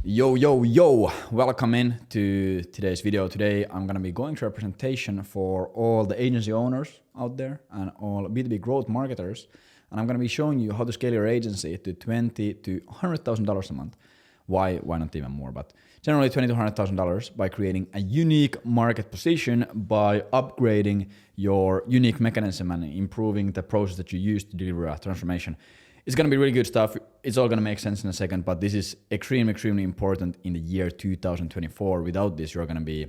Yo, welcome in to today's video. Today I'm going to be going through a presentation for all the agency owners out there and all B2B growth marketers. And I'm going to be showing you how to scale your agency to $20,000 to $100,000 a month. Why not even more, but generally $20,000 to $100,000 by creating a unique market position by upgrading your unique mechanism and improving the process that you use to deliver a transformation. It's going to be really good stuff. It's all going to make sense in a second, but this is extremely important in the year 2024. Without this, you're going to be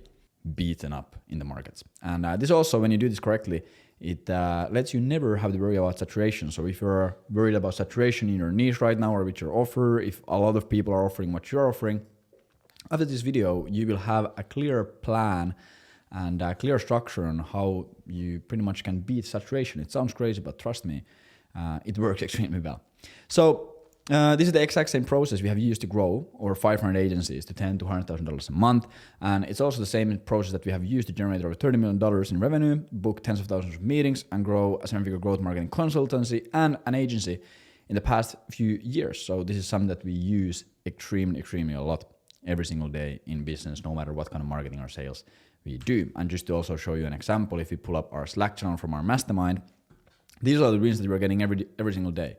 beaten up in the markets. And this also, when you do this correctly, it lets you never have to worry about saturation. So if you're worried about saturation in your niche right now or with your offer, if a lot of people are offering what you're offering, after this video, you will have a clear plan and a clear structure on how you pretty much can beat saturation. It sounds crazy, but trust me, it works extremely well. So this is the exact same process we have used to grow our 500 agencies to $10,000 to $100,000 a month. And it's also the same process that we have used to generate over $30 million in revenue, book tens of thousands of meetings, and grow a seven-figure growth marketing consultancy and an agency in the past few years. So this is something that we use extremely a lot every single day in business, no matter what kind of marketing or sales we do. And just to also show you an example, if you pull up our Slack channel from our mastermind, these are the reasons that we're getting every single day.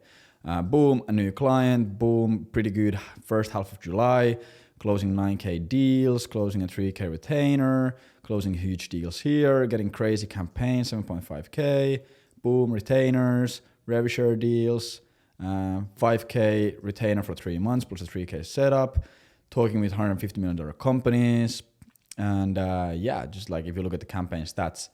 Boom, a new client, boom, pretty good first half of July, closing 9K deals, closing a 3K retainer, closing huge deals here, getting crazy campaigns, 7.5K, boom, retainers, rev share deals, 5K retainer for 3 months plus a 3K setup, talking with $150 million companies. And just like if you look at the campaign stats,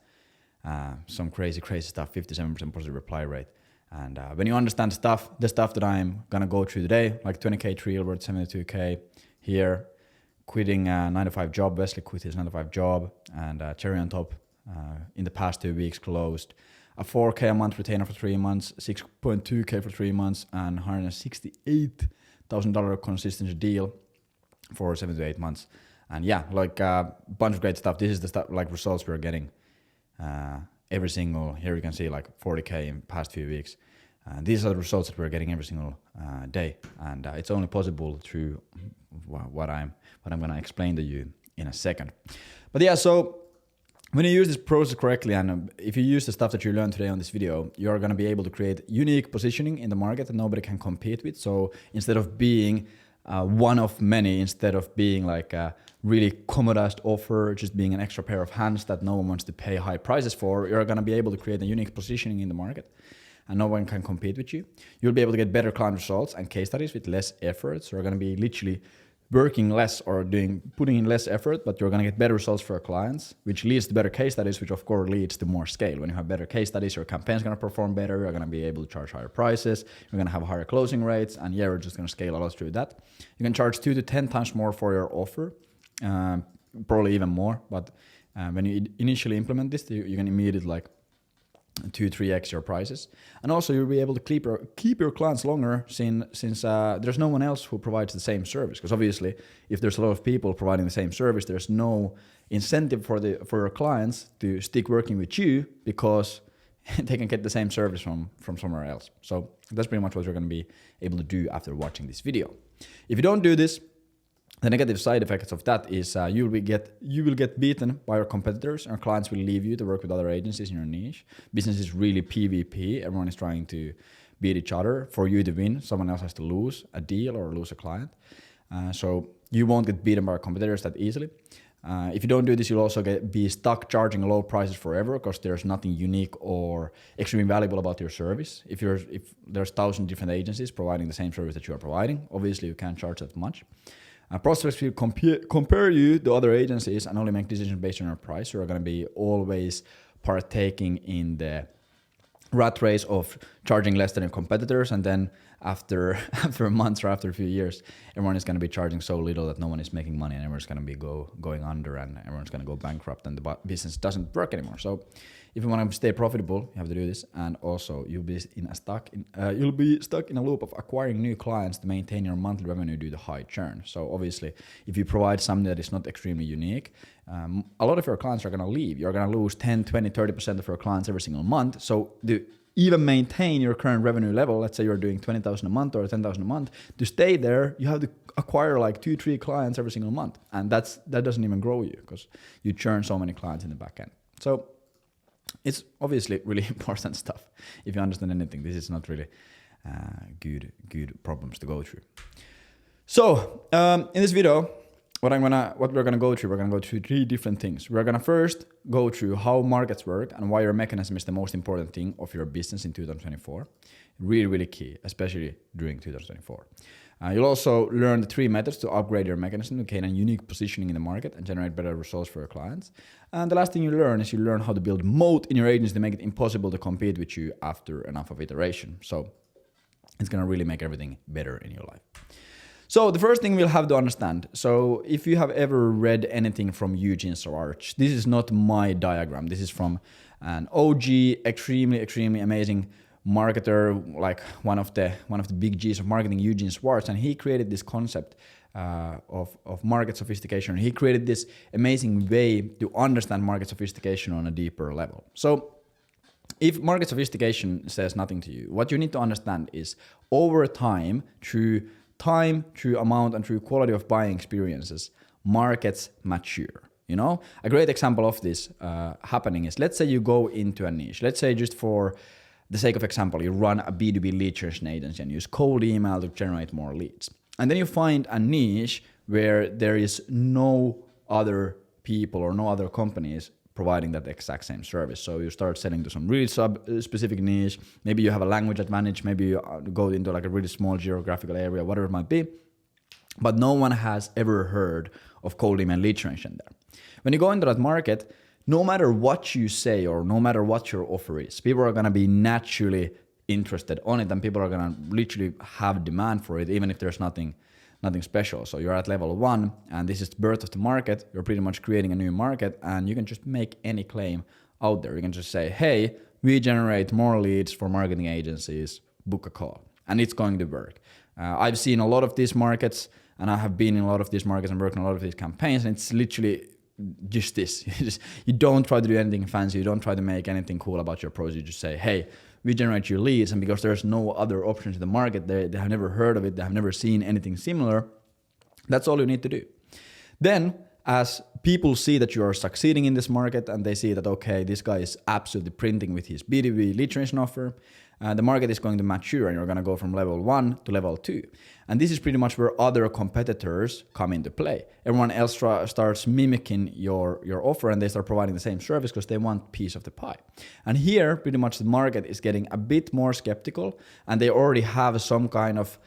some crazy stuff, 57% positive reply rate. And when you understand the stuff that I'm gonna go through today, like 20K trial worth 72K here, quitting a 9-to-5 job, Wesley quit his 9-to-5 job, and cherry on top, in the past 2 weeks closed a 4K a month retainer for 3 months, 6.2K for 3 months, and $168,000 consistency deal for 7 to 8 months. And yeah, like a bunch of great stuff. This is the stuff, like results we're getting every single, here you can see like 40K in past few weeks. These are the results that we're getting every single day. And it's only possible through what I'm going to explain to you in a second. But yeah, so when you use this process correctly, and if you use the stuff that you learned today on this video, you're going to be able to create unique positioning in the market that nobody can compete with. So instead of being one of many, instead of being like a really commodized offer, just being an extra pair of hands that no one wants to pay high prices for, you're going to be able to create a unique positioning in the market and no one can compete with you. You'll be able to get better client results and case studies with less effort. So you're going to be literally working less or putting in less effort, but you're going to get better results for your clients, which leads to better case studies, which of course leads to more scale. When you have better case studies, your campaign's going to perform better. You're going to be able to charge higher prices. You're going to have higher closing rates, and yeah, we're just going to scale a lot through that. You can charge 2 to 10 times more for your offer, probably even more. But when you initially implement this, you can immediately like 2-3x your prices, and also you'll be able to keep your clients longer since there's no one else who provides the same service. Because obviously, if there's a lot of people providing the same service, there's no incentive for your clients to stick working with you because they can get the same service from somewhere else. So that's pretty much what you're going to be able to do after watching this video. If you don't do this, the negative side effects of that is you will get beaten by your competitors, and clients will leave you to work with other agencies in your niche. Business is really PvP. Everyone is trying to beat each other. For you to win, someone else has to lose a deal or lose a client. So you won't get beaten by your competitors that easily. If you don't do this, you'll also be stuck charging low prices forever because there's nothing unique or extremely valuable about your service. If there's 1,000 different agencies providing the same service that you are providing, obviously you can't charge that much. Prospects will compare you to other agencies and only make decisions based on your price. You're going to be always partaking in the rat race of charging less than your competitors, and then after months or after a few years, everyone is going to be charging so little that no one is making money, and everyone's going to be going under, and everyone's going to go bankrupt, and the business doesn't work anymore. So if you want to stay profitable, you have to do this, and also you'll be stuck in a loop of acquiring new clients to maintain your monthly revenue due to high churn. So obviously, if you provide something that is not extremely unique, a lot of your clients are going to leave. You're going to lose 10, 20, 30% of your clients every single month. So the even maintain your current revenue level, let's say you're doing 20,000 a month or 10,000 a month, to stay there, you have to acquire like 2-3 clients every single month. And that doesn't even grow you because you churn so many clients in the back end. So it's obviously really important stuff. If you understand anything, this is not really good problems to go through. So in this video, what we're gonna go through 3 different things. We're gonna first go through how markets work and why your mechanism is the most important thing of your business in 2024. Really, really key, especially during 2024. You'll also learn the 3 methods to upgrade your mechanism to gain a unique positioning in the market and generate better results for your clients. And the last thing you learn is you learn how to build moat in your agency to make it impossible to compete with you after enough of iteration. So it's gonna really make everything better in your life. So the first thing we'll have to understand, so if you have ever read anything from Eugene Sararch, this is not my diagram, this is from an OG, extremely amazing marketer, like one of the big G's of marketing, Eugene Schwartz, and he created this concept of market sophistication. He created this amazing way to understand market sophistication on a deeper level. So if market sophistication says nothing to you, what you need to understand is over time, through amount and through quality of buying experiences, markets mature. You know, a great example of this happening is, let's say you go into a niche. Let's say, just for the sake of example, you run a B2B lead generation agency and use cold email to generate more leads. And then you find a niche where there is no other people or no other companies providing that exact same service. So you start selling to some really specific niche. Maybe you have a language advantage. Maybe you go into like a really small geographical area, whatever it might be. But no one has ever heard of cold email lead generation there. When you go into that market, no matter what you say or no matter what your offer is, people are going to be naturally interested on it, and people are going to literally have demand for it, even if there's nothing special. So you're at level 1, and this is the birth of the market. You're pretty much creating a new market, and you can just make any claim out there. You can just say, hey, we generate more leads for marketing agencies, book a call, and it's going to work. I've seen a lot of these markets, and I have been in a lot of these markets and worked on a lot of these campaigns, and it's literally just this. You don't try to do anything fancy. You don't try to make anything cool about your approach. You just say, hey, we generate your leads, and because there's no other options in the market, they have never heard of it, they have never seen anything similar, that's all you need to do. Then, as people see that you are succeeding in this market and they see that, okay, this guy is absolutely printing with his B2B lead generation offer, the market is going to mature, and you're going to go from level 1 to level 2. And this is pretty much where other competitors come into play. Everyone else starts mimicking your offer, and they start providing the same service because they want piece of the pie. And here, pretty much the market is getting a bit more skeptical, and they already have some kind of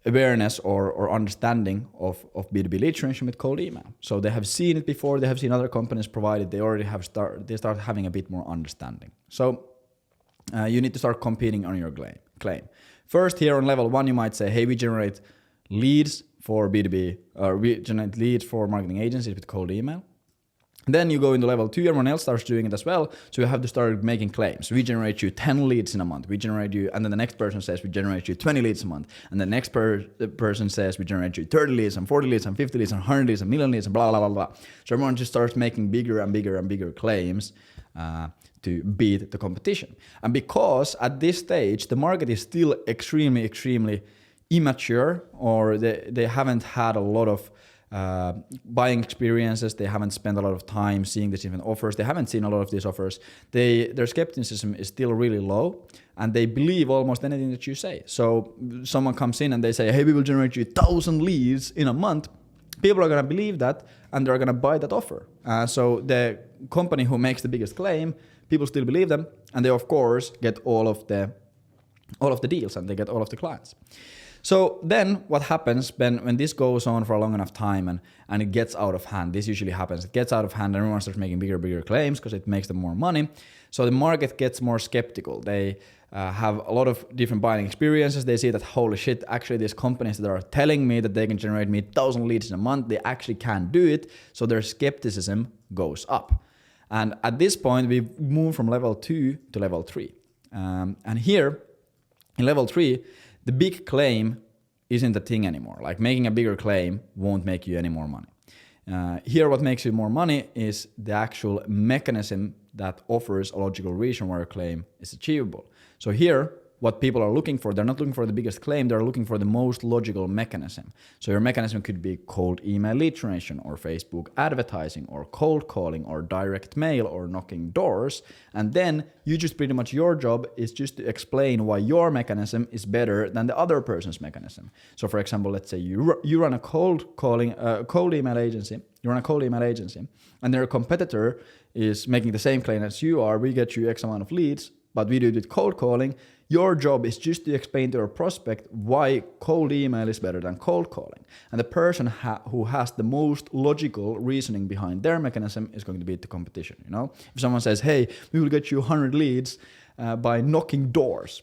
awareness or understanding of B2B lead generation with cold email. So they have seen it before, they have seen other companies provide it, they already have they start having a bit more understanding. So you need to start competing on your claim. First, here on level 1, you might say, hey, we generate leads for B2B, or we generate leads for marketing agencies with cold email. Then you go into level 2, everyone else starts doing it as well, so you have to start making claims. We generate you 10 leads in a month, we generate you, and then the next person says we generate you 20 leads a month, and the next person says we generate you 30 leads and 40 leads and 50 leads and 100 leads and million leads and blah, blah, blah, blah. So everyone just starts making bigger and bigger and bigger claims to beat the competition. And because at this stage, the market is still extremely immature, or they haven't had a lot of buying experiences, they haven't spent a lot of time seeing these different offers, they haven't seen a lot of these offers, their skepticism is still really low, and they believe almost anything that you say. So someone comes in and they say, hey, we will generate you 1,000 leads in a month. People are going to believe that, and they're going to buy that offer. So the company who makes the biggest claim, people still believe them, and they of course get all of the deals, and they get all of the clients. So then what happens when this goes on for a long enough time and it gets out of hand, this usually happens, it gets out of hand and everyone starts making bigger claims because it makes them more money. So the market gets more skeptical. They have a lot of different buying experiences. They see that, holy shit, actually these companies that are telling me that they can generate me 1,000 leads in a month, they actually can't do it. So their skepticism goes up. And at this point, we move from level 2 to level 3. And here in level 3, the big claim isn't a thing anymore. Like, making a bigger claim won't make you any more money. Here, what makes you more money is the actual mechanism that offers a logical reason why your claim is achievable. So here, what people are looking for, they're not looking for the biggest claim, they're looking for the most logical mechanism. So your mechanism could be cold email lead generation, or Facebook advertising, or cold calling, or direct mail, or knocking doors. And then you just pretty much, your job is just to explain why your mechanism is better than the other person's mechanism. So for example, let's say you run a cold email agency, and their competitor is making the same claim as you are. We get you X amount of leads, but we do it with cold calling. Your job is just to explain to your prospect why cold email is better than cold calling. And the person who has the most logical reasoning behind their mechanism is going to beat the competition. You know, if someone says, hey, we will get you 100 leads by knocking doors,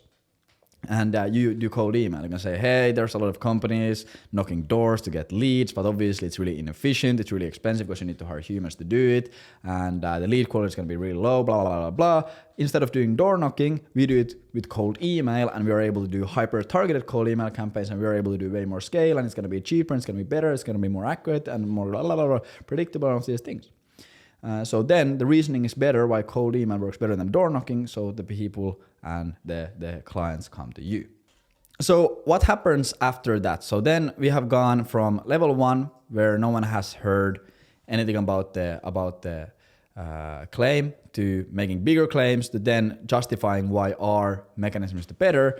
and you do cold email, you can say, hey, there's a lot of companies knocking doors to get leads, but obviously it's really inefficient, it's really expensive because you need to hire humans to do it, and the lead quality is going to be really low, blah, blah, blah, blah. Instead of doing door knocking, we do it with cold email, and we are able to do hyper-targeted cold email campaigns, and we are able to do way more scale, and it's going to be cheaper, and it's going to be better, it's going to be more accurate, and more blah, blah, blah, blah, predictable, and all these things. So then the reasoning is better why cold email works better than door knocking, so the people and the clients come to you. So what happens after that? So then we have gone from level 1, where no one has heard anything about the claim, to making bigger claims, to then justifying why our mechanism is the better.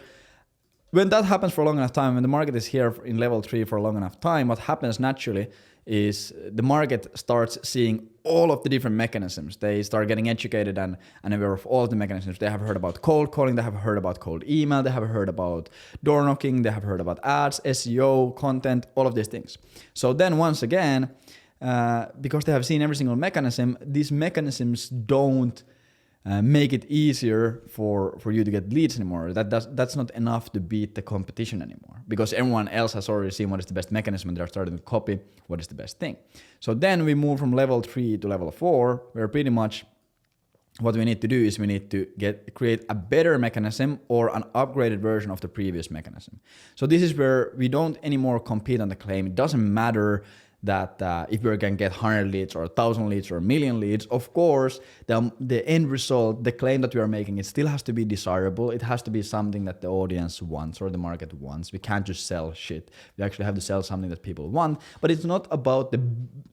When that happens for a long enough time, when the market is here in level 3 for a long enough time, what happens naturally is the market starts seeing all of the different mechanisms. They start getting educated and aware of all of the mechanisms. They have heard about cold calling, they have heard about cold email, they have heard about door knocking, they have heard about ads, SEO, content, all of these things. So then once again, because they have seen every single mechanism, these mechanisms don't make it easier for you to get leads anymore. That's not enough to beat the competition anymore, because everyone else has already seen what is the best mechanism and they're starting to copy what is the best thing. So then we move from level 3 to level 4, where pretty much what we need to do is we need to create a better mechanism or an upgraded version of the previous mechanism. So this is where we don't anymore compete on the claim. It doesn't matter that if we're going to get 100 leads or 1,000 leads or a million leads. Of course, the end result, the claim that we are making, it still has to be desirable. It has to be something that the audience wants or the market wants. We can't just sell shit. We actually have to sell something that people want. But it's not about the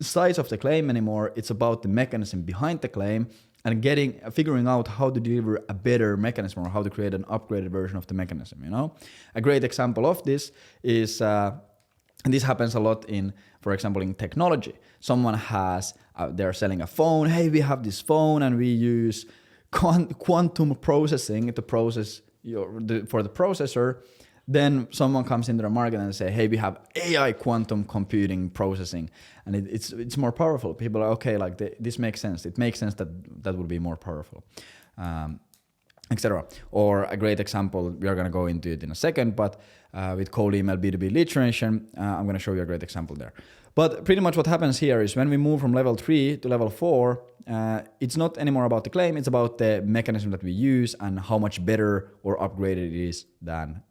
size of the claim anymore. It's about the mechanism behind the claim and figuring out how to deliver a better mechanism, or how to create an upgraded version of the mechanism. You know, a great example of this is, and this happens a lot in, for example, in technology. Someone they're selling a phone. Hey, we have this phone and we use quantum processing to process for the processor. Then someone comes into the market and say, hey, we have AI quantum computing processing, and it's more powerful. People are okay, like this makes sense. It makes sense that would be more powerful. Etc. Or a great example, we are going to go into it in a second, but with cold email B2B lead generation, I'm going to show you a great example there. But pretty much what happens here is when we move from level 3 to level 4, it's not anymore about the claim, it's about the mechanism that we use and how much better or upgraded it is than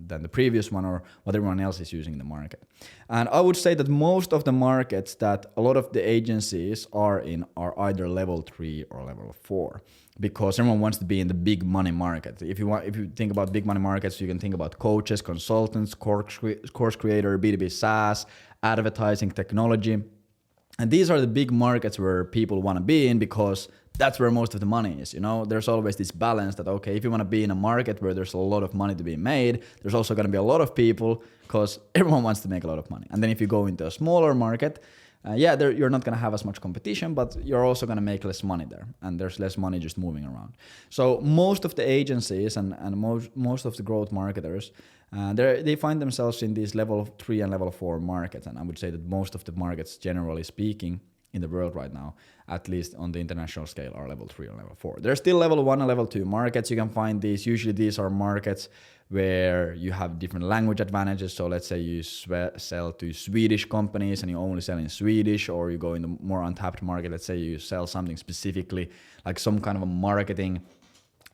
the previous one or what everyone else is using in the market. And I would say that most of the markets that a lot of the agencies are in are either level 3 or level 4, because everyone wants to be in the big money market. If you think about big money markets, you can think about coaches, consultants, course creator, B2B SaaS, advertising, technology. And these are the big markets where people want to be in, because that's where most of the money is. You know, there's always this balance that, okay, if you want to be in a market where there's a lot of money to be made, there's also going to be a lot of people, because everyone wants to make a lot of money. And then if you go into a smaller market, you're not going to have as much competition, but you're also going to make less money there, and there's less money just moving around. So most of the agencies and most of the growth marketers, they find themselves in these level 3 and level 4 markets, and I would say that most of the markets, generally speaking, in the world right now, at least on the international scale, are level 3 or level 4. There's still level 1 and level 2 markets. You can find these. Usually these are markets where you have different language advantages. So let's say you sell to Swedish companies and you only sell in Swedish, or you go in the more untapped market. Let's say you sell something specifically, like some kind of a marketing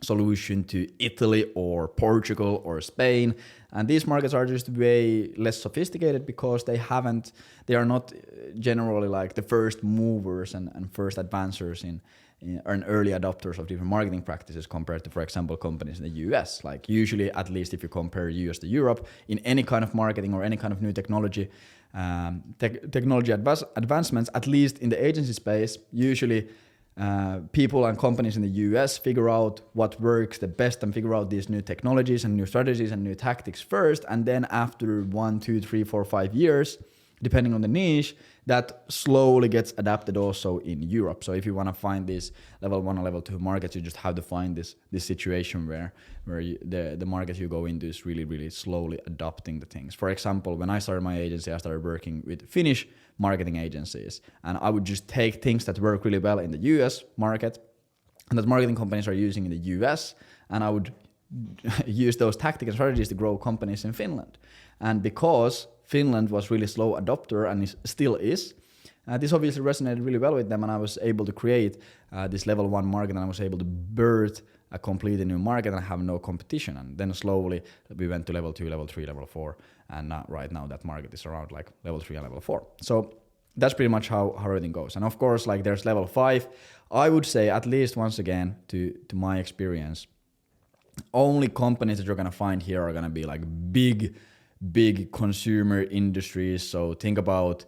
solution to Italy or Portugal or Spain. And these markets are just way less sophisticated, because they are not generally like the first movers and first advancers are an early adopters of different marketing practices compared to, for example, companies in the US. Like usually, at least if you compare US to Europe, in any kind of marketing or any kind of new technology, technology advancements, at least in the agency space, usually people and companies in the US figure out what works the best and figure out these new technologies and new strategies and new tactics first. And then after 1, 2, 3, 4, 5 years, depending on the niche, that slowly gets adapted also in Europe. So if you want to find these level 1 or level 2 markets, you just have to find this situation where the market you go into is really, really slowly adopting the things. For example, when I started my agency, I started working with Finnish marketing agencies, and I would just take things that work really well in the US market and that marketing companies are using in the US, and I would use those tactics and strategies to grow companies in Finland. And because Finland was really slow adopter and still is, this obviously resonated really well with them, and I was able to create this level 1 market, and I was able to birth a completely new market and have no competition. And then slowly we went to level 2, level 3, level 4, and right now that market is around like level 3 and level 4. So that's pretty much how everything goes. And of course, like there's level 5. I would say, at least once again, to my experience, only companies that you're gonna find here are gonna be like big consumer industries. So think about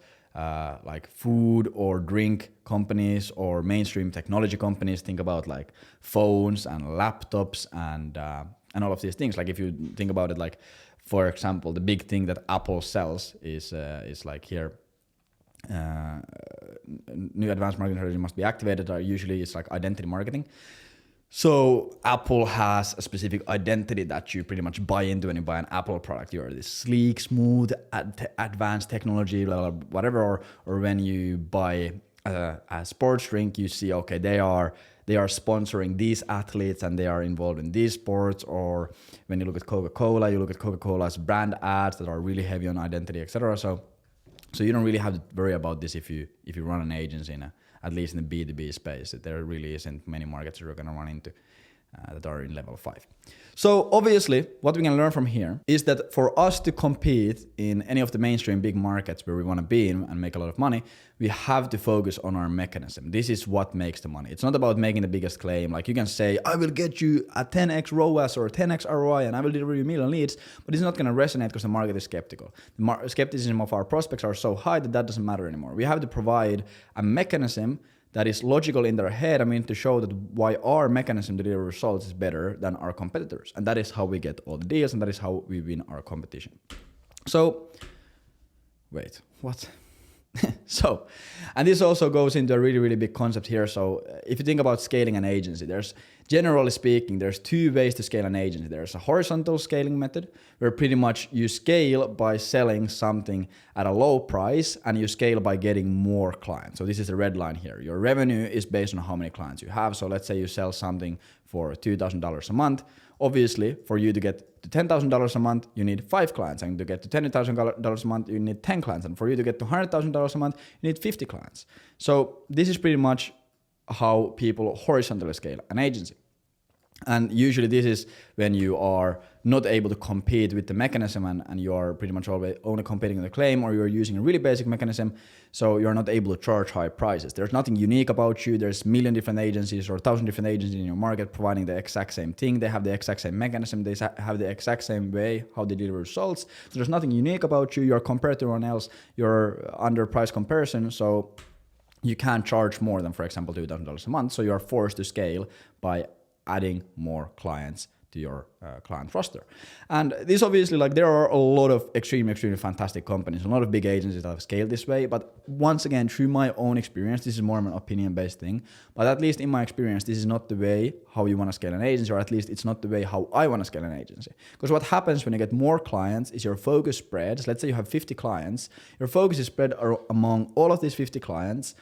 like food or drink companies or mainstream technology companies. Think about like phones and laptops and all of these things. Like if you think about it, like for example, the big thing that Apple sells is like here. New advanced marketing strategy must be activated, or usually it's like identity marketing. So Apple has a specific identity that you pretty much buy into when you buy an Apple product. You're this sleek, smooth, advanced technology, blah, blah, whatever. Or when you buy a sports drink, you see, okay, they are sponsoring these athletes and they are involved in these sports. Or when you look at Coca-Cola, you look at Coca-Cola's brand ads that are really heavy on identity, etc. So you don't really have to worry about this if you run an agency at least in the B2B space. There really isn't many markets you're going to run into that are in level 5. So obviously, what we can learn from here is that for us to compete in any of the mainstream big markets where we want to be in and make a lot of money, we have to focus on our mechanism. This is what makes the money. It's not about making the biggest claim. Like you can say, I will get you a 10x ROAS or 10x ROI and I will deliver you a million leads, but it's not going to resonate because the market is skeptical. The skepticism of our prospects are so high that doesn't matter anymore. We have to provide a mechanism that is logical in their head. I mean, to show that why our mechanism to deliver results is better than our competitors. And that is how we get all the deals, and that is how we win our competition. So, wait, what? So, and this also goes into a really, really big concept here. So if you think about scaling an agency, generally speaking, there's 2 ways to scale an agency. There's a horizontal scaling method where pretty much you scale by selling something at a low price and you scale by getting more clients. So this is the red line here. Your revenue is based on how many clients you have. So let's say you sell something for $2,000 a month. Obviously, for you to get to $10,000 a month, you need 5 clients. And to get to $10,000 a month, you need 10 clients. And for you to get to $100,000 a month, you need 50 clients. So this is pretty much how people horizontally scale an agency. And usually this is when you are not able to compete with the mechanism and you are pretty much always only competing with the claim, or you're using a really basic mechanism, so you're not able to charge high prices. There's nothing unique about you. There's a million different agencies or 1,000 different agencies in your market providing the exact same thing. They have the exact same mechanism. They have the exact same way how they deliver results. So there's nothing unique about you. You're compared to everyone else. You're under price comparison. So you can't charge more than, for example, $2,000 a month. So you are forced to scale by adding more clients to your client roster. And this obviously, like, there are a lot of extremely fantastic companies, a lot of big agencies that have scaled this way. But once again, through my own experience, this is more of an opinion-based thing. But at least in my experience, this is not the way how you want to scale an agency, or at least it's not the way how I want to scale an agency. Because what happens when you get more clients is your focus spreads. Let's say you have 50 clients. Your focus is spread among all of these 50 clients.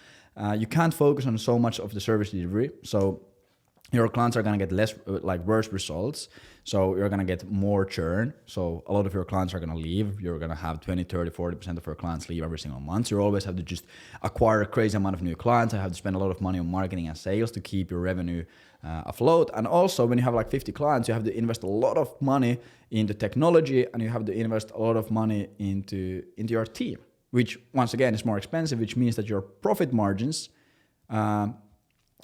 You can't focus on so much of the service delivery. So your clients are going to get worse results. So you're going to get more churn. So a lot of your clients are going to leave. You're going to have 20, 30, 40% of your clients leave every single month. So you always have to just acquire a crazy amount of new clients. I have to spend a lot of money on marketing and sales to keep your revenue afloat. And also when you have like 50 clients, you have to invest a lot of money into technology, and you have to invest a lot of money into your team, which once again is more expensive, which means that your profit margins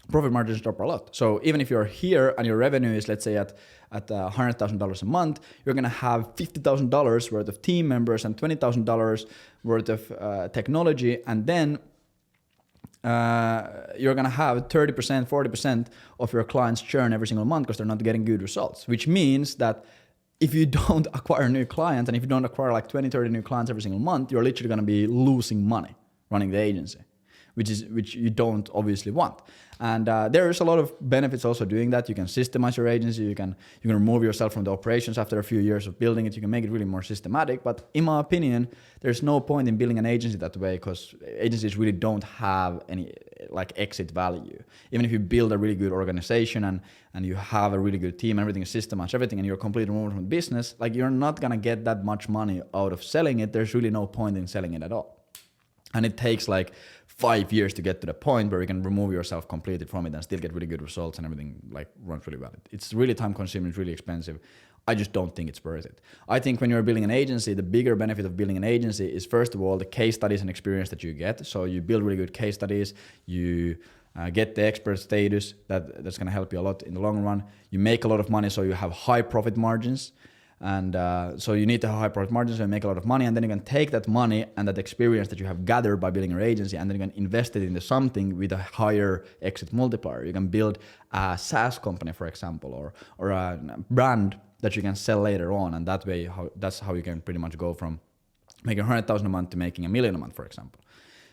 profit margins drop a lot. So even if you're here and your revenue is, let's say, at $100,000 a month, you're gonna have $50,000 worth of team members and $20,000 worth of technology, and then you're gonna have 30%, 40% of your clients churn every single month because they're not getting good results, which means that if you don't acquire new clients, and if you don't acquire like 20, 30 new clients every single month, you're literally gonna be losing money running the agency, which you don't obviously want. And there's a lot of benefits also doing that. You can systemize your agency. You can remove yourself from the operations after a few years of building it. You can make it really more systematic. But in my opinion, there's no point in building an agency that way, because agencies really don't have any like exit value. Even if you build a really good organization and you have a really good team, everything is systemized, everything, and you're completely removed from the business, like you're not gonna get that much money out of selling it. There's really no point in selling it at all. And it takes like 5 years to get to the point where you can remove yourself completely from it and still get really good results and everything like runs really well. It's really time consuming, it's really expensive. I just don't think it's worth it. I think when you're building an agency, the bigger benefit of building an agency is, first of all, the case studies and experience that you get. So you build really good case studies, you get the expert status that's going to help you a lot in the long run. You make a lot of money, so you have high profit margins. And so you need to have high profit margins and make a lot of money, and then you can take that money and that experience that you have gathered by building your agency, and then you can invest it into something with a higher exit multiplier. You can build a SaaS company, for example, or a brand that you can sell later on, and that's how you can pretty much go from making 100,000 a month to making $1 million a month, for example.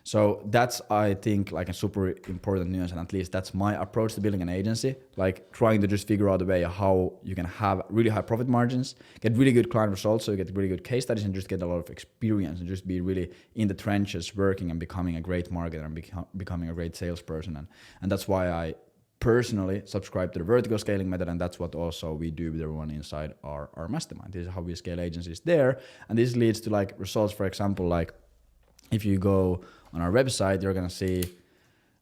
So that's, I think, like a super important nuance, and at least that's my approach to building an agency, like trying to just figure out a way how you can have really high profit margins, get really good client results, so you get really good case studies, and just get a lot of experience and just be really in the trenches working and becoming a great marketer and becoming a great salesperson. And that's why I personally subscribe to the vertical scaling method, and that's what also we do with everyone inside our mastermind. This is how we scale agencies there, and this leads to like results. For example, like if you go on our website, you're gonna see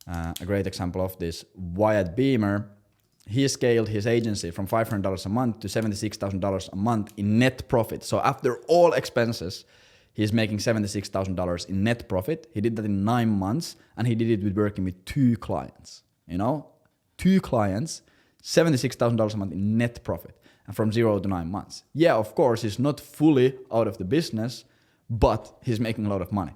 a great example of this. Wyatt Beamer, he scaled his agency from $500 a month to $76,000 a month in net profit. So after all expenses, he's making $76,000 in net profit. He did that in 9 months, and he did it with working with 2 clients. 2 clients, $76,000 a month in net profit, and from 0 to 9 months. Yeah, of course, he's not fully out of the business, but he's making a lot of money.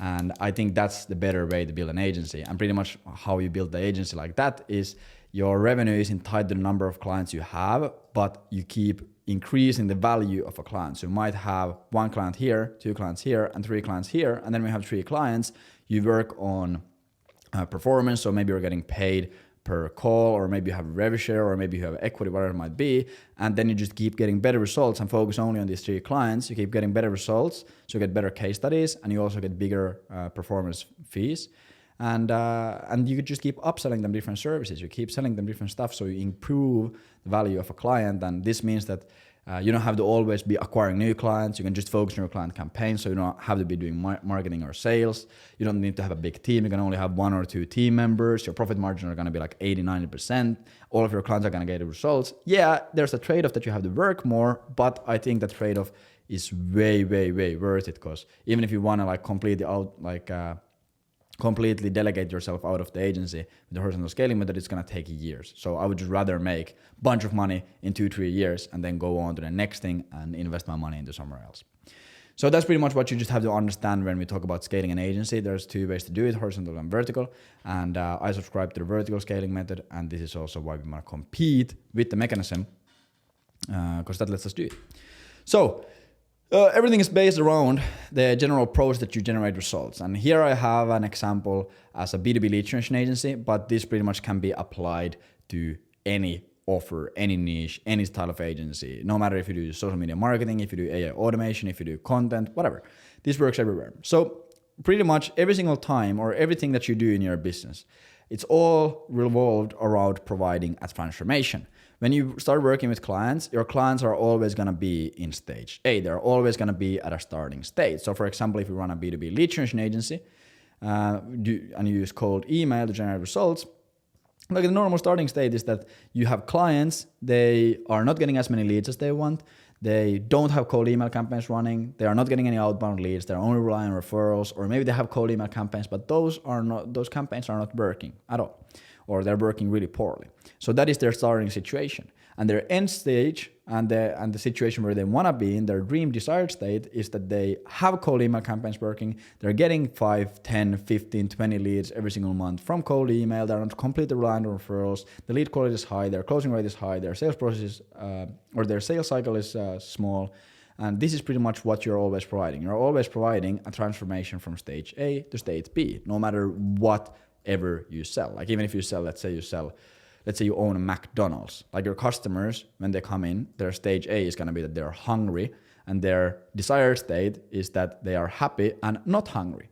And I think that's the better way to build an agency. And pretty much how you build the agency like that is your revenue isn't tied to the number of clients you have, but you keep increasing the value of a client. So you might have 1 client here, 2 clients here, and 3 clients here. And then we have 3 clients. You work on performance. So maybe you're getting paid per call, or maybe you have revenue share, or maybe you have equity, whatever it might be, and then you just keep getting better results and focus only on these 3 clients. You keep getting better results, so you get better case studies, and you also get bigger performance fees, and you could just keep upselling them different services. You keep selling them different stuff, so you improve the value of a client, and this means that you don't have to always be acquiring new clients. You can just focus on your client campaign, so you don't have to be doing marketing or sales. You don't need to have a big team. You can only have 1 or 2 team members. Your profit margin are going to be like 80, 90%. All of your clients are going to get the results. Yeah, there's a trade-off that you have to work more, but I think the trade-off is way, way, way worth it, because even if you want to like completely delegate yourself out of the agency with the horizontal scaling method, it's going to take years. So I would just rather make a bunch of money in 2-3 years and then go on to the next thing and invest my money into somewhere else. So that's pretty much what you just have to understand when we talk about scaling an agency. There's 2 ways to do it, horizontal and vertical. And I subscribe to the vertical scaling method, and this is also why we want to compete with the mechanism, because that lets us do it. So everything is based around the general approach that you generate results. And here I have an example as a B2B lead generation agency, but this pretty much can be applied to any offer, any niche, any style of agency. No matter if you do social media marketing, if you do AI automation, if you do content, whatever. This works everywhere. So pretty much every single time, or everything that you do in your business, it's all revolved around providing a transformation. When you start working with clients, your clients are always going to be in stage A. They're always going to be at a starting stage. So for example, if you run a B2B lead generation agency and you use cold email to generate results, like the normal starting state is that you have clients, they are not getting as many leads as they want. They don't have cold email campaigns running. They are not getting any outbound leads. They're only relying on referrals, or maybe they have cold email campaigns, but those campaigns are not working at all. or they're working really poorly. So that is their starting situation. And their end stage and the situation where they want to be in, their dream desired state, is that they have cold email campaigns working. They're getting 5, 10, 15, 20 leads every single month from cold email. They're not completely reliant on referrals. The lead quality is high. Their closing rate is high. Their sales process or their sales cycle is small. And this is pretty much what you're always providing. You're always providing a transformation from stage A to stage B, no matter whatever you sell. Like even if you sell, let's say you own a McDonald's, like your customers, when they come in, their stage A is going to be that they're hungry, and their desired state is that they are happy and not hungry.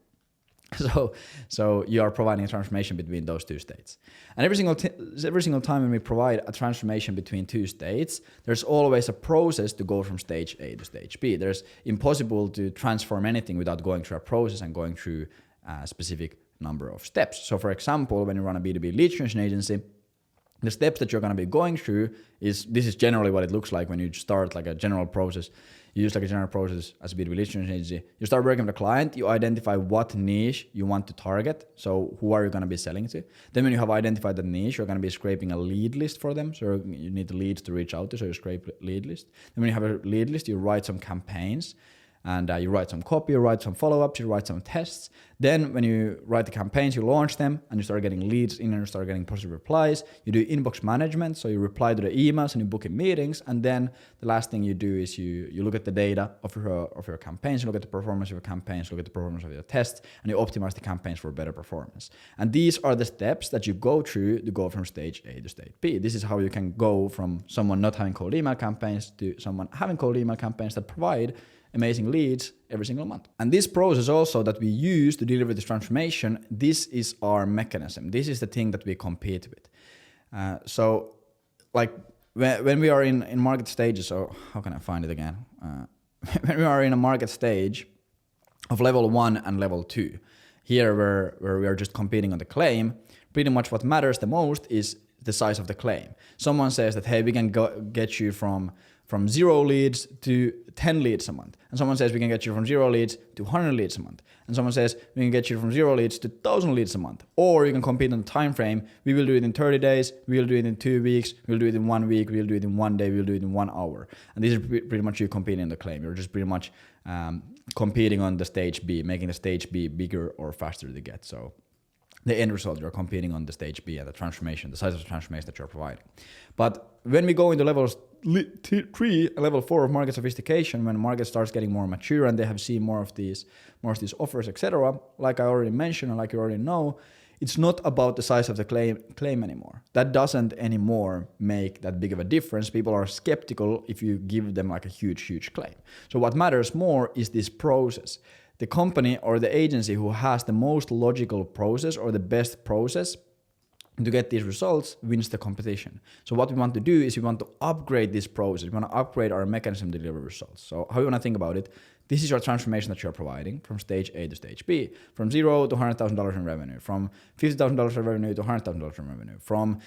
So you are providing a transformation between those two states. And every single time when we provide a transformation between two states, there's always a process to go from stage A to stage B. There's impossible to transform anything without going through a process and going through a specific number of steps. So for example, when you run a B2B lead generation agency, the steps that you're going to be going through this is generally what it looks like when you start like a general process. You use like a general process as a B2B lead generation agency. You start working with a client, you identify what niche you want to target. So who are you going to be selling to? Then when you have identified the niche, you're going to be scraping a lead list for them. So you need the leads to reach out to, so you scrape lead list. Then when you have a lead list, you write some campaigns. And you write some copy, you write some follow-ups, you write some tests. Then when you write the campaigns, you launch them and you start getting leads in and you start getting positive replies. You do inbox management, so you reply to the emails and you book in meetings. And then the last thing you do is you look at the data of your campaigns, you look at the performance of your campaigns, look at the performance of your tests, and you optimize the campaigns for better performance. And these are the steps that you go through to go from stage A to stage B. This is how you can go from someone not having cold email campaigns to someone having cold email campaigns that provide amazing leads every single month. And this process also that we use to deliver this transformation, this is our mechanism. This is the thing that we compete with. So like when we are in market stages, or how can I find it again? When we are in a market stage of level 1 and level 2, here where we are just competing on the claim, pretty much what matters the most is the size of the claim. Someone says that, hey, we can get you from 0 leads to 10 leads a month. And someone says we can get you from 0 leads to 100 leads a month. And someone says we can get you from 0 leads to 1,000 leads a month. Or you can compete on the time frame. We will do it in 30 days. We will do it in 2 weeks. We'll do it in 1 week. We'll do it in 1 day. We'll do it in 1 hour. And this is pretty much you competing on the claim. You're just pretty much competing on the stage B, making the stage B bigger or faster to get. So the end result, you're competing on the stage B and the transformation, the size of the transformation that you're providing. But when we go into levels 3 and level 4 of market sophistication, when the market starts getting more mature and they have seen more of these offers, etc., like I already mentioned and like you already know, it's not about the size of the claim anymore. That doesn't anymore make that big of a difference. People are skeptical if you give them like a huge claim. So what matters more is this process. The company or the agency who has the most logical process or the best process to get these results wins the competition. So what we want to do is we want to upgrade this process. We want to upgrade our mechanism to deliver results. So how you want to think about it, this is your transformation that you're providing from stage A to stage B, from $0 to $100,000 in revenue, from $50,000 in revenue to $100,000 in revenue, from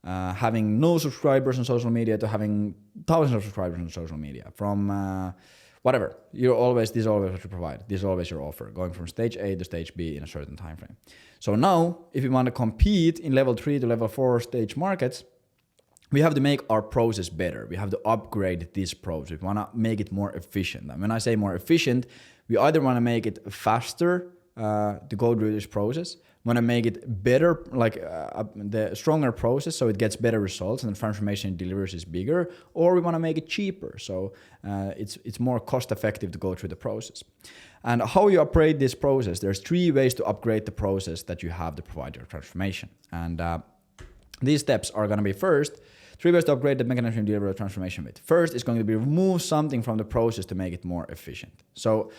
having no subscribers on social media to having thousands of subscribers on social media, from whatever. This is always what you provide. This is always your offer, going from stage A to stage B in a certain time frame. So now, if we want to compete in level 3 to level 4 stage markets, we have to make our process better. We have to upgrade this process. We want to make it more efficient. And when I say more efficient, we either want to make it faster to go through this process, want to make it better, like the stronger process so it gets better results and the transformation it delivers is bigger, or we want to make it cheaper so it's more cost effective to go through the process. And how you upgrade this process, there's 3 ways to upgrade the process that you have to provide your transformation. And these steps are going to be first, 3 ways to upgrade the mechanism you deliver a transformation with. First is going to be remove something from the process to make it more efficient. So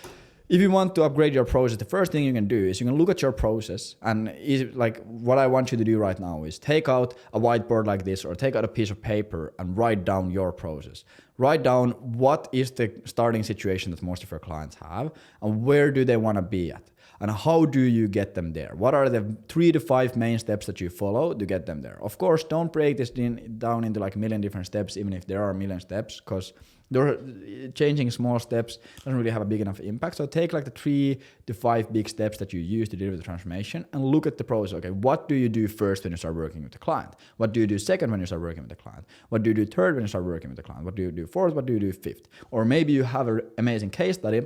if you want to upgrade your process, the first thing you can do is you can look at your process, and like what I want you to do right now is take out a whiteboard like this or take out a piece of paper and write down your process. Write down what is the starting situation that most of your clients have and where do they want to be at. And how do you get them there? What are the 3 to 5 main steps that you follow to get them there? Of course, don't break this down into like a million different steps, even if there are a million steps, because changing small steps doesn't really have a big enough impact. So take like the 3 to 5 big steps that you use to deliver the transformation and look at the process. Okay, what do you do first when you start working with the client? What do you do second when you start working with the client? What do you do third when you start working with the client? What do you do fourth? What do you do fifth? Or maybe you have an amazing case study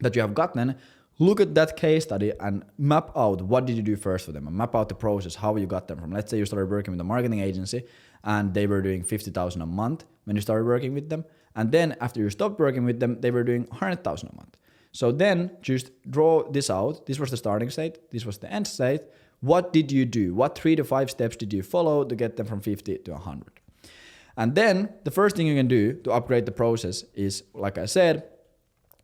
that you have gotten. Look at that case study and map out what did you do first for them, and map out the process, how you got them from. Let's say you started working with a marketing agency and they were doing 50,000 a month when you started working with them. And then after you stopped working with them, they were doing 100,000 a month. So then just draw this out. This was the starting state. This was the end state. What did you do? What 3 to 5 steps did you follow to get them from 50 to 100? And then the first thing you can do to upgrade the process is, like I said,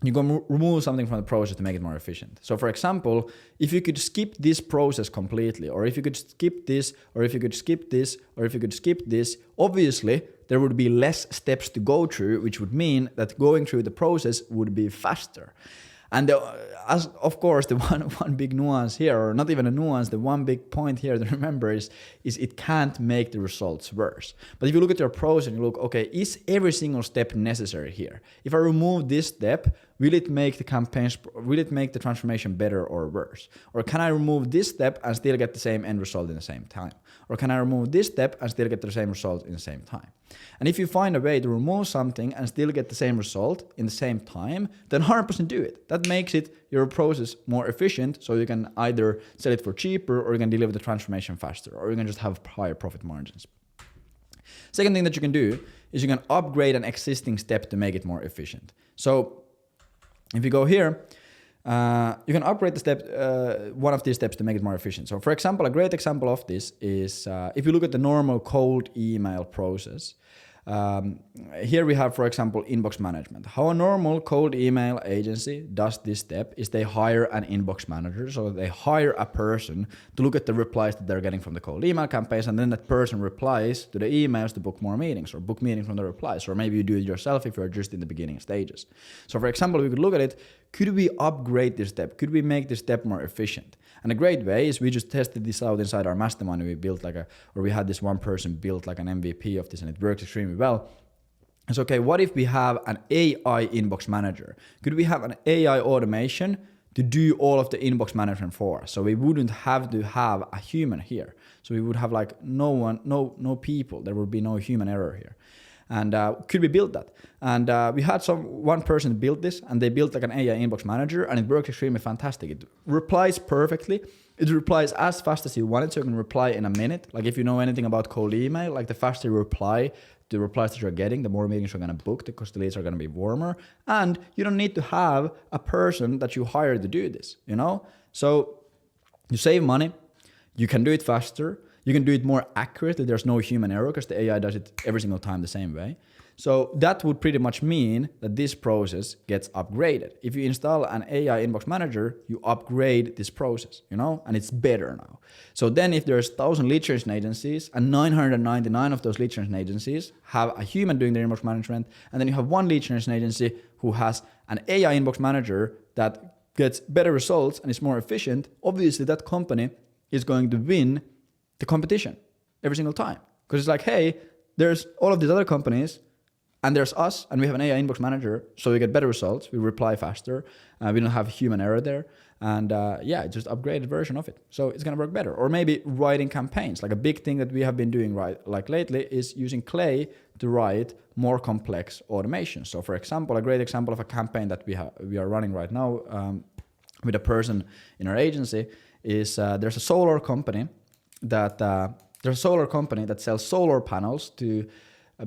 you can remove something from the process to make it more efficient. So for example, if you could skip this process completely, or if you could skip this, or if you could skip this, or if you could skip this, obviously there would be less steps to go through, which would mean that going through the process would be faster. And as of course, the one big nuance here, or not even a nuance, the one big point here to remember is it can't make the results worse. But if you look at your process and you look, okay, is every single step necessary here? If I remove this step, will it make the transformation better or worse? Or can I remove this step and still get the same end result in the same time? Or can I remove this step and still get the same result in the same time? And if you find a way to remove something and still get the same result in the same time, then 100% do it. That makes your process more efficient, so you can either sell it for cheaper, or you can deliver the transformation faster, or you can just have higher profit margins. Second thing that you can do is you can upgrade an existing step to make it more efficient. So if you go here, you can upgrade the step, one of these steps to make it more efficient. So for example, a great example of this is if you look at the normal cold email process. Here we have, for example, inbox management. How a normal cold email agency does this step is they hire an inbox manager. So they hire a person to look at the replies that they're getting from the cold email campaigns, and then that person replies to the emails to book more meetings, or book meetings from the replies, or maybe you do it yourself if you're just in the beginning stages. So for example, we could look at it, could we upgrade this step? Could we make this step more efficient? And a great way is we just tested this out inside our mastermind. We built we had this one person build like an MVP of this, and it works extremely well. It's okay, what if we have an AI inbox manager? Could we have an AI automation to do all of the inbox management for us? So we wouldn't have to have a human here. So we would have like no people. There would be no human error here. And could we build that? And we had one person build this, and they built like an AI inbox manager, and it works extremely fantastic. It replies perfectly. It replies as fast as you want it, so you can reply in a minute. Like if you know anything about cold email, like the faster you reply, the replies that you're getting, the more meetings you're going to book, because the leads are going to be warmer. And you don't need to have a person that you hire to do this, So you save money, you can do it faster, you can do it more accurately. There's no human error because the AI does it every single time the same way. So that would pretty much mean that this process gets upgraded. If you install an AI inbox manager, you upgrade this process, and it's better now. So then if there's 1,000 lead generation agencies and 999 of those lead generation agencies have a human doing their inbox management, and then you have one lead generation agency who has an AI inbox manager that gets better results and is more efficient, obviously that company is going to win the competition every single time. Because it's like, hey, there's all of these other companies, and there's us, and we have an AI inbox manager, so we get better results, we reply faster, we don't have human error there, and just upgraded version of it. So it's gonna work better. Or maybe writing campaigns. Like a big thing that we have been doing lately is using Clay to write more complex automations. So for example, a great example of a campaign that we are running right now with a person in our agency is there's a solar company that sells solar panels to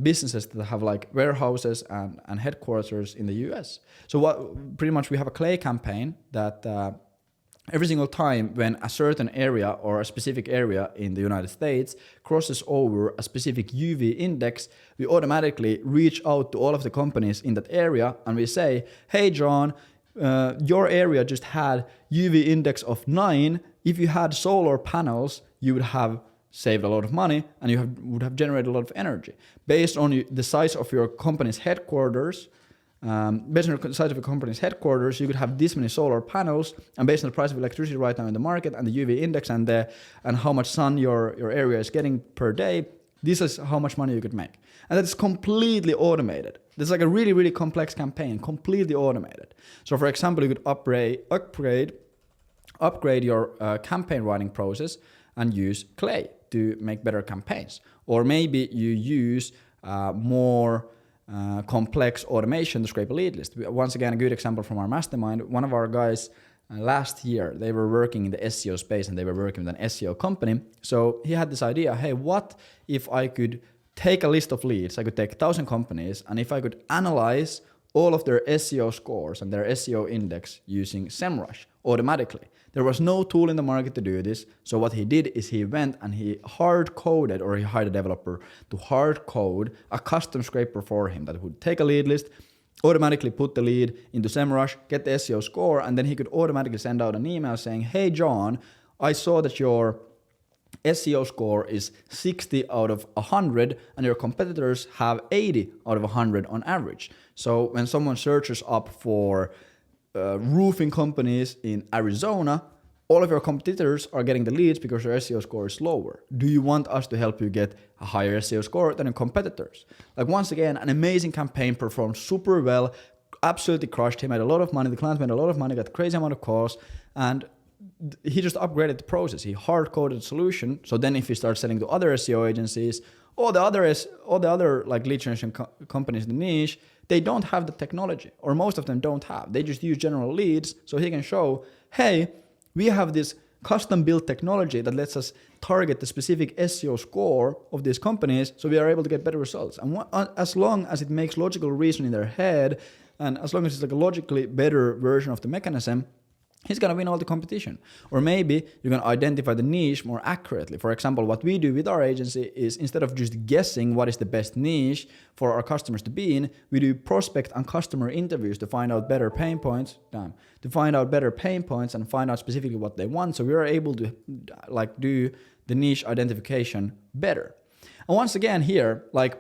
businesses that have like warehouses and headquarters in the US. So pretty much we have a Clay campaign that every single time when a certain area or a specific area in the United States crosses over a specific UV index, we automatically reach out to all of the companies in that area and we say, hey John, your area just had UV index of 9. If you had solar panels, you would have saved a lot of money and you would have generated a lot of energy. Based on the size of your company's headquarters, Based on the size of a company's headquarters, you could have this many solar panels, and based on the price of electricity right now in the market and the UV index and how much sun your area is getting per day, this is how much money you could make. And that's completely automated. This is like a really, really complex campaign, completely automated. So for example, you could upgrade your campaign writing process and use Clay to make better campaigns. Or maybe you use more complex automation to scrape a lead list. Once again, a good example from our mastermind. One of our guys last year, they were working in the SEO space and they were working with an SEO company. So he had this idea, hey, what if I could take a list of leads, I could take 1,000 companies, and if I could analyze all of their SEO scores and their SEO index using SEMrush automatically. There was no tool in the market to do this. So what he did is he went and he hard coded, or he hired a developer to hard code a custom scraper for him that would take a lead list, automatically put the lead into SEMrush, get the SEO score, and then he could automatically send out an email saying, hey John, I saw that your SEO score is 60 out of 100 and your competitors have 80 out of 100 on average. So when someone searches up for roofing companies in Arizona, all of your competitors are getting the leads because your SEO score is lower. Do you want us to help you get a higher SEO score than your competitors? Like once again, an amazing campaign, performed super well, absolutely crushed. He made a lot of money. The client made a lot of money, got a crazy amount of calls, and he just upgraded the process. He hard-coded the solution. So then if he starts selling to other SEO agencies, all the other like lead generation companies in the niche, they don't have the technology, or most of them don't have. They just use general leads. So he can show, hey, we have this custom-built technology that lets us target the specific SEO score of these companies, so we are able to get better results. And as long as it makes logical reason in their head, and as long as it's like a logically better version of the mechanism, he's going to win all the competition. Or maybe you're going to identify the niche more accurately. For example, what we do with our agency is instead of just guessing what is the best niche for our customers to be in, we do prospect and customer interviews to find out better pain points, and find out specifically what they want. So we are able to like do the niche identification better. And once again here, like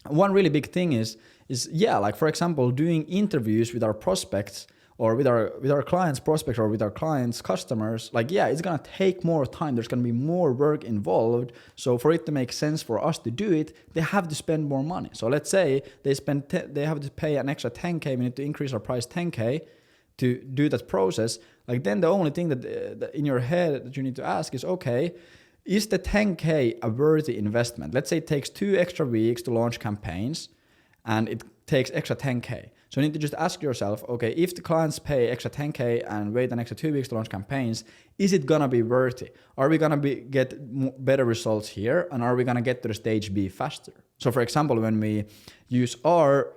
one really big thing is like for example, doing interviews with our prospects or with our clients' prospects or with our clients' customers, like, yeah, it's going to take more time. There's going to be more work involved. So for it to make sense for us to do it, they have to spend more money. So let's say they have to pay an extra 10K. We need to increase our price 10K to do that process. Like then the only thing that in your head that you need to ask is, okay, is the 10K a worthy investment? Let's say it takes 2 extra weeks to launch campaigns and it takes extra 10K. So you need to just ask yourself, okay, if the clients pay extra 10K and wait an extra 2 weeks to launch campaigns, is it going to be worth it? Are we going to get better results here? And are we going to get to the stage B faster? So for example, when we use our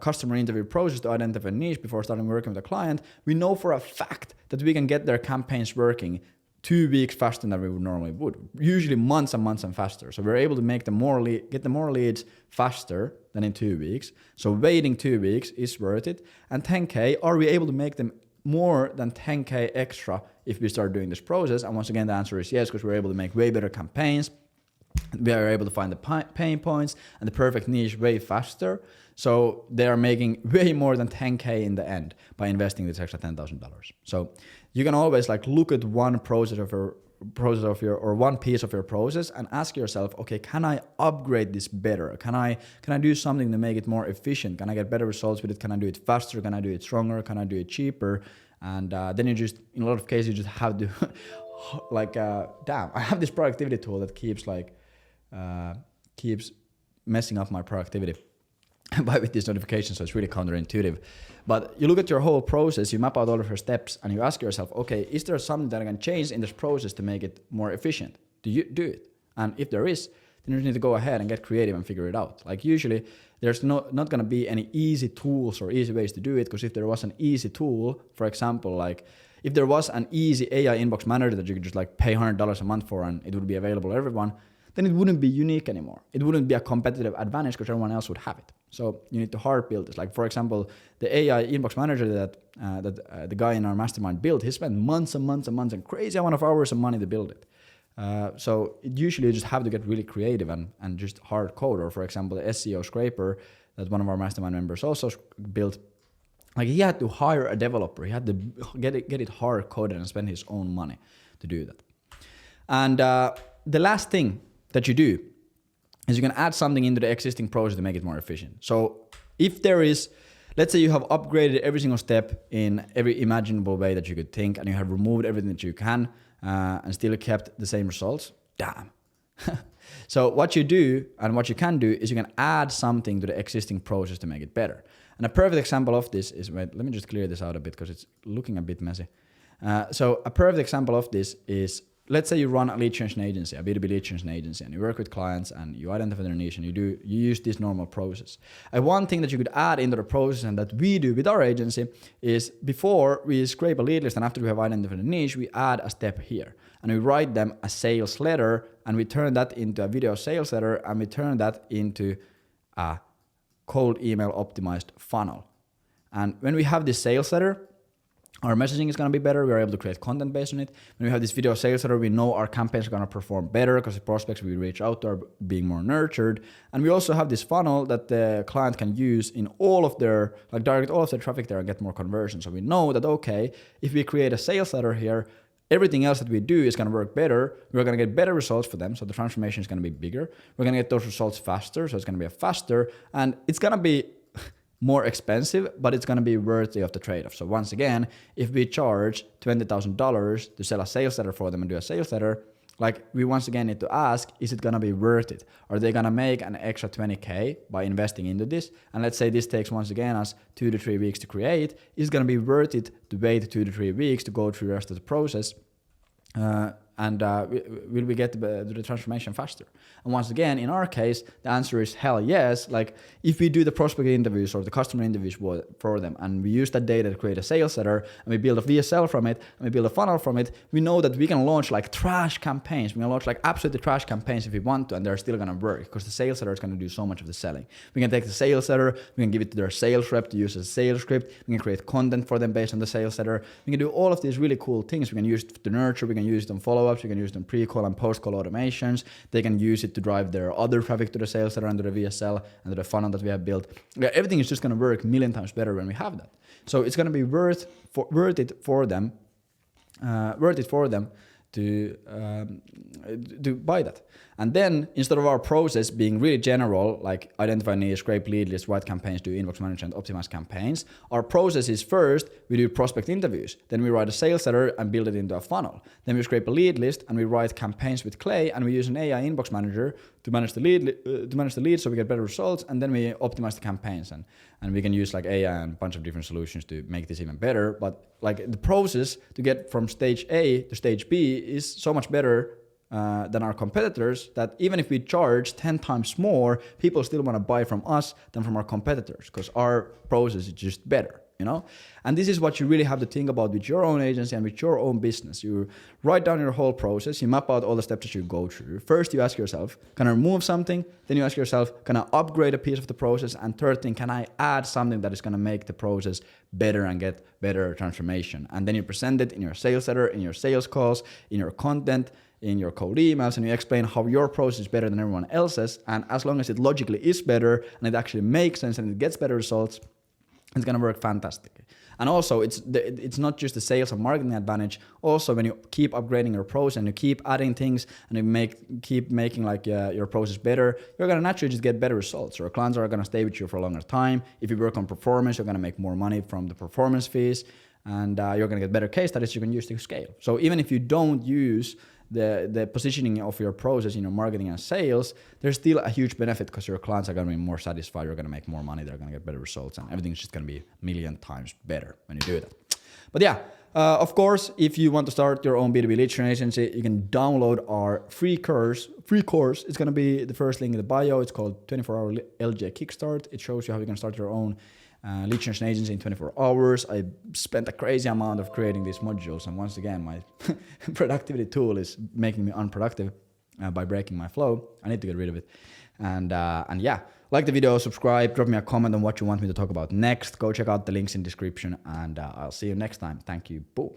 customer interview process to identify a niche before starting working with a client, we know for a fact that we can get their campaigns working 2 weeks faster than we would normally would, usually months and months and faster. So we're able to make get the more leads faster than in 2 weeks. So waiting 2 weeks is worth it. And 10K, are we able to make them more than 10K extra if we start doing this process? And once again, the answer is yes, because we're able to make way better campaigns. We are able to find the pain points and the perfect niche way faster. So they are making way more than 10K in the end by investing this extra $10,000. So you can always look at one process of your or one piece of your process and ask yourself, okay, can I upgrade this better? Can I do something to make it more efficient? Can I get better results with it? Can I do it faster? Can I do it stronger? Can I do it cheaper? And then you just, in a lot of cases, you just have to damn, I have this productivity tool that keeps messing up my productivity with these notifications, so it's really counterintuitive. But you look at your whole process, you map out all of your steps, and you ask yourself, okay, is there something that I can change in this process to make it more efficient? Do you do it? And if there is, then you need to go ahead and get creative and figure it out. Like usually, there's not going to be any easy tools or easy ways to do it, because if there was an easy tool, for example, like if there was an easy AI inbox manager that you could just pay $100 a month for and it would be available to everyone, then it wouldn't be unique anymore. It wouldn't be a competitive advantage because everyone else would have it. So you need to hard build this. Like for example, the AI inbox manager that the guy in our mastermind built, he spent months and months and months and crazy amount of hours and money to build it. So usually you just have to get really creative and just hard code. Or for example, the SEO scraper, that one of our mastermind members also built. Like he had to hire a developer. He had to get it hard coded and spend his own money to do that. And the last thing that you do is you can add something into the existing process to make it more efficient. So if there is, let's say you have upgraded every single step in every imaginable way that you could think, and you have removed everything that you can and still kept the same results, damn. So what you do and what you can do is you can add something to the existing process to make it better. And a perfect example of this is, wait, let me just clear this out a bit because it's looking a bit messy. So a perfect example of this is, let's say you run a lead generation agency, a B2B lead generation agency, and you work with clients and you identify their niche and you use this normal process. And one thing that you could add into the process and that we do with our agency is before we scrape a lead list and after we have identified a niche, we add a step here and we write them a sales letter and we turn that into a video sales letter and we turn that into a cold email optimized funnel. And when we have this sales letter, our messaging is going to be better. We are able to create content based on it. When we have this video sales letter, we know our campaigns are going to perform better because the prospects we reach out to are being more nurtured. And we also have this funnel that the client can use in all of their, like direct all of their traffic there and get more conversion. So we know that, okay, if we create a sales letter here, everything else that we do is going to work better. We're going to get better results for them. So the transformation is going to be bigger. We're going to get those results faster. So it's going to be faster and it's going to be more expensive, but it's going to be worthy of the trade-off. So once again, if we charge $20,000 to sell a sales letter for them and do a sales letter, like we once again need to ask, is it going to be worth it? Are they going to make an extra 20K by investing into this? And let's say this takes once again us 2 to 3 weeks to create. Is it going to be worth it to wait 2 to 3 weeks to go through the rest of the process? Will we get the transformation faster? And once again, in our case, the answer is hell yes. Like if we do the prospect interviews or the customer interviews for them, and we use that data to create a sales letter, and we build a VSL from it, and we build a funnel from it, we know that we can launch like trash campaigns. We can launch like absolutely trash campaigns if we want to, and they're still gonna work because the sales letter is gonna do so much of the selling. We can take the sales letter, we can give it to their sales rep to use as a sales script, we can create content for them based on the sales letter, we can do all of these really cool things. We can use it to nurture, we can use it on follow-ups, we can use it on pre-call and post-call automations, they can use it to drive their other traffic to the sales letter and to the VSL and to the funnel that we have built. Everything is just gonna work a million times better when we have that. So it's gonna be worth it for them to buy that. And then instead of our process being really general, like identify niche, scrape lead list, write campaigns, do inbox management, optimize campaigns, our process is first we do prospect interviews, then we write a sales letter and build it into a funnel. Then we scrape a lead list and we write campaigns with Clay and we use an AI inbox manager to manage the lead so we get better results, and then we optimize the campaigns and we can use like AI and a bunch of different solutions to make this even better. But like the process to get from stage A to stage B is so much better than our competitors that even if we charge 10 times more, people still want to buy from us than from our competitors because our process is just better, you know? And this is what you really have to think about with your own agency and with your own business. You write down your whole process, you map out all the steps that you go through. First, you ask yourself, can I remove something? Then you ask yourself, can I upgrade a piece of the process? And third thing, can I add something that is going to make the process better and get better transformation? And then you present it in your sales letter, in your sales calls, in your content, in your cold emails, and you explain how your process is better than everyone else's. And as long as it logically is better and it actually makes sense and it gets better results, it's going to work fantastically. And also, it's not just the sales and marketing advantage. Also, when you keep upgrading your process and you keep adding things and you keep making like your process better, you're going to naturally just get better results. Your clients are going to stay with you for a longer time. If you work on performance, you're going to make more money from the performance fees, and you're going to get better case studies you can use to scale. So even if you don't use the positioning of your process in your marketing and sales, there's still a huge benefit because your clients are going to be more satisfied, you're going to make more money, they're going to get better results, and everything's just going to be a million times better when you do that. But yeah, of course, if you want to start your own B2B lead generation agency, you can download our free course. It's going to be the first link in the bio. It's called 24-hour LJ Kickstart. It shows you how you can start your own lead generation agency in 24 hours. I spent a crazy amount of creating these modules, and once again, my productivity tool is making me unproductive by breaking my flow. I need to get rid of it. And yeah, like the video, subscribe, drop me a comment on what you want me to talk about next. Go check out the links in the description, and I'll see you next time. Thank you. Boom.